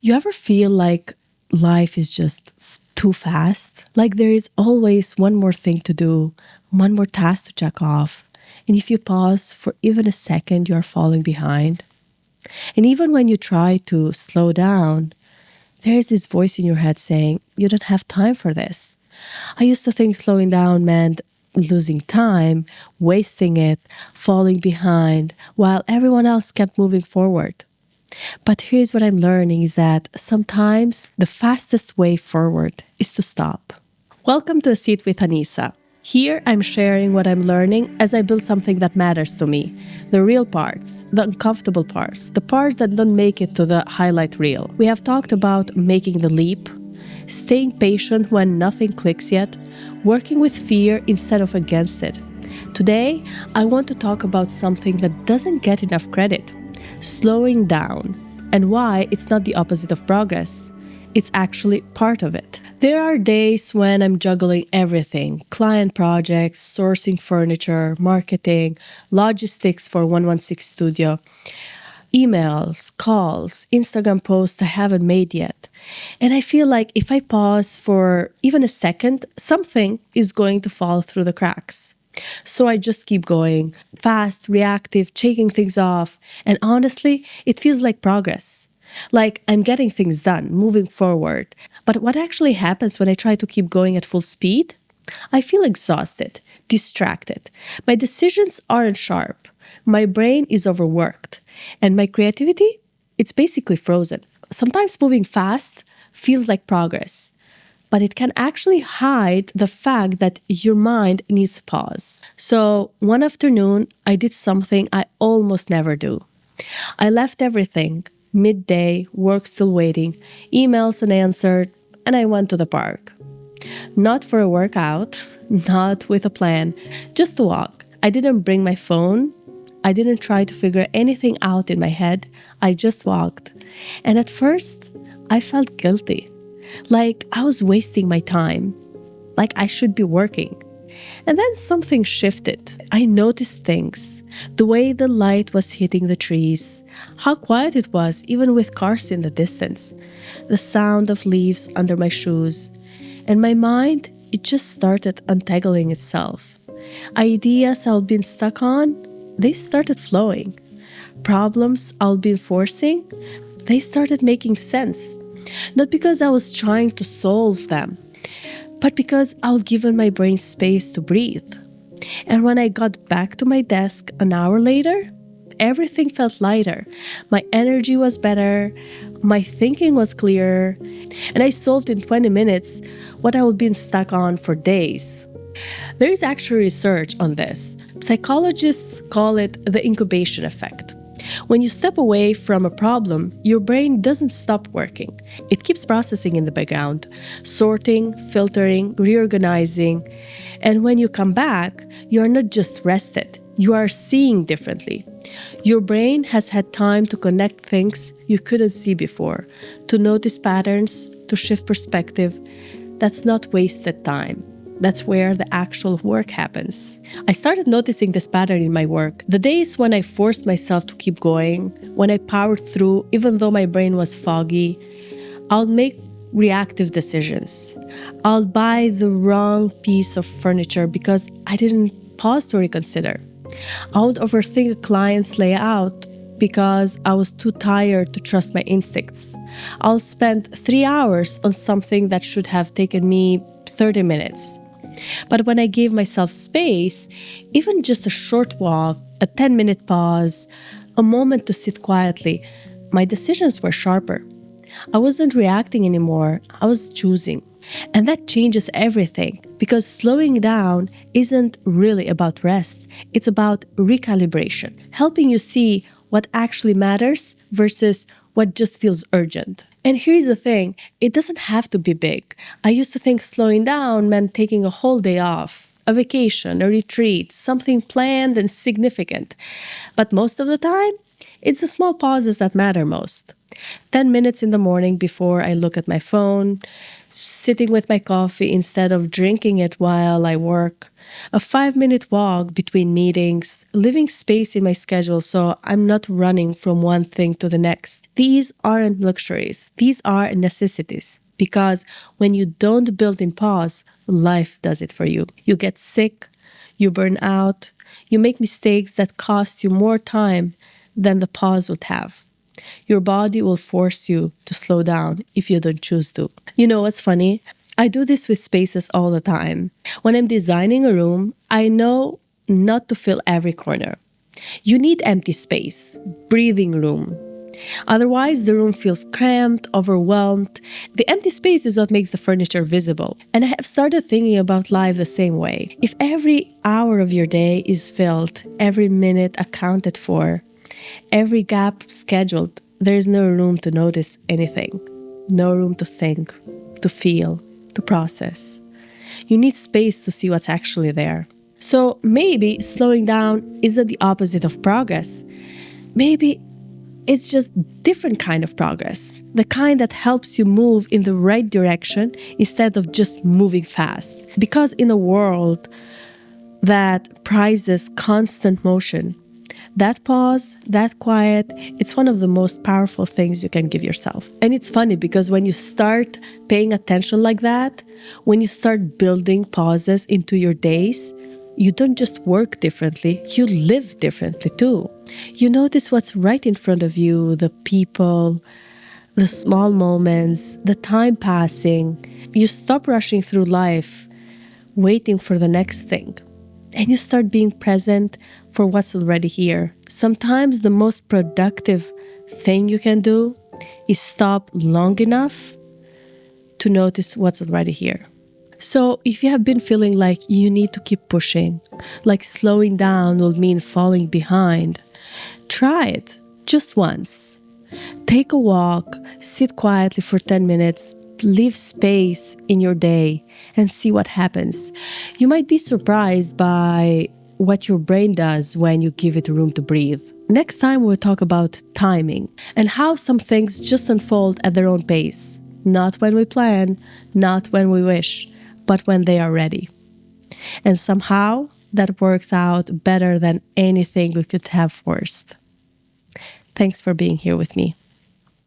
You ever feel like life is just too fast? Like there is always one more thing to do, one more task to check off. And if you pause for even a second, you are falling behind. And even when you try to slow down, there is this voice in your head saying, you don't have time for this. I used to think slowing down meant losing time, wasting it, falling behind, while everyone else kept moving forward. But here's what I'm learning is that sometimes the fastest way forward is to stop. Welcome to A Seat with Anisa. Here I'm sharing what I'm learning as I build something that matters to me. The real parts, the uncomfortable parts, the parts that don't make it to the highlight reel. We have talked about making the leap, staying patient when nothing clicks yet, working with fear instead of against it. Today, I want to talk about something that doesn't get enough credit. Slowing down, and why it's not the opposite of progress. It's actually part of it. There are days when I'm juggling everything: client projects, sourcing furniture, marketing, logistics for 116 Studio, emails, calls, Instagram posts I haven't made yet. And I feel like if I pause for even a second, something is going to fall through the cracks. So I just keep going, fast, reactive, shaking things off. And honestly, it feels like progress. Like I'm getting things done, moving forward. But what actually happens when I try to keep going at full speed? I feel exhausted, distracted. My decisions aren't sharp. My brain is overworked. And my creativity? It's basically frozen. Sometimes moving fast feels like progress, but it can actually hide the fact that your mind needs a pause. So one afternoon, I did something I almost never do. I left everything, midday, work still waiting, emails unanswered, and I went to the park. Not for a workout, not with a plan, just to walk. I didn't bring my phone. I didn't try to figure anything out in my head. I just walked. And at first, I felt guilty. Like I was wasting my time. Like I should be working. And then something shifted. I noticed things. The way the light was hitting the trees. How quiet it was, even with cars in the distance. The sound of leaves under my shoes. And my mind, it just started untangling itself. Ideas I've been stuck on, they started flowing. Problems I've been forcing, they started making sense. Not because I was trying to solve them, but because I'd given my brain space to breathe. And when I got back to my desk an hour later, everything felt lighter. My energy was better, my thinking was clearer, and I solved in 20 minutes what I had been stuck on for days. There is actually research on this. Psychologists call it the incubation effect. When you step away from a problem, your brain doesn't stop working. It keeps processing in the background, sorting, filtering, reorganizing. And when you come back, you are not just rested, you are seeing differently. Your brain has had time to connect things you couldn't see before, to notice patterns, to shift perspective. That's not wasted time. That's where the actual work happens. I started noticing this pattern in my work. The days when I forced myself to keep going, when I powered through even though my brain was foggy, I'll make reactive decisions. I'll buy the wrong piece of furniture because I didn't pause to reconsider. I would overthink a client's layout because I was too tired to trust my instincts. I'll spend 3 hours on something that should have taken me 30 minutes. But when I gave myself space, even just a short walk, a 10-minute pause, a moment to sit quietly, my decisions were sharper. I wasn't reacting anymore, I was choosing. And that changes everything, because slowing down isn't really about rest, it's about recalibration, helping you see what actually matters versus what just feels urgent. And here's the thing, it doesn't have to be big. I used to think slowing down meant taking a whole day off, a vacation, a retreat, something planned and significant. But most of the time, it's the small pauses that matter most. 10 minutes in the morning before I look at my phone, sitting with my coffee instead of drinking it while I work, a 5-minute walk between meetings, leaving space in my schedule so I'm not running from one thing to the next. These aren't luxuries, these are necessities. Because when you don't build in pause, life does it for you. You get sick, you burn out, you make mistakes that cost you more time than the pause would have. Your body will force you to slow down if you don't choose to. You know what's funny? I do this with spaces all the time. When I'm designing a room, I know not to fill every corner. You need empty space, breathing room. Otherwise, the room feels cramped, overwhelmed. The empty space is what makes the furniture visible. And I have started thinking about life the same way. If every hour of your day is filled, every minute accounted for, every gap scheduled, there is no room to notice anything, no room to think, to feel, to process. You need space to see what's actually there. So maybe slowing down isn't the opposite of progress. Maybe it's just different kind of progress, the kind that helps you move in the right direction instead of just moving fast. Because in a world that prizes constant motion, that pause, that quiet, it's one of the most powerful things you can give yourself. And it's funny because when you start paying attention like that, when you start building pauses into your days, you don't just work differently, you live differently too. You notice what's right in front of you, the people, the small moments, the time passing. You stop rushing through life, waiting for the next thing. And you start being present for what's already here. Sometimes the most productive thing you can do is stop long enough to notice what's already here. So if you have been feeling like you need to keep pushing, like slowing down will mean falling behind, try it just once. Take a walk, sit quietly for 10 minutes, leave space in your day and see what happens. You might be surprised by what your brain does when you give it room to breathe. Next time we'll talk about timing and how some things just unfold at their own pace. Not when we plan, not when we wish, but when they are ready. And somehow that works out better than anything we could have forced. Thanks for being here with me.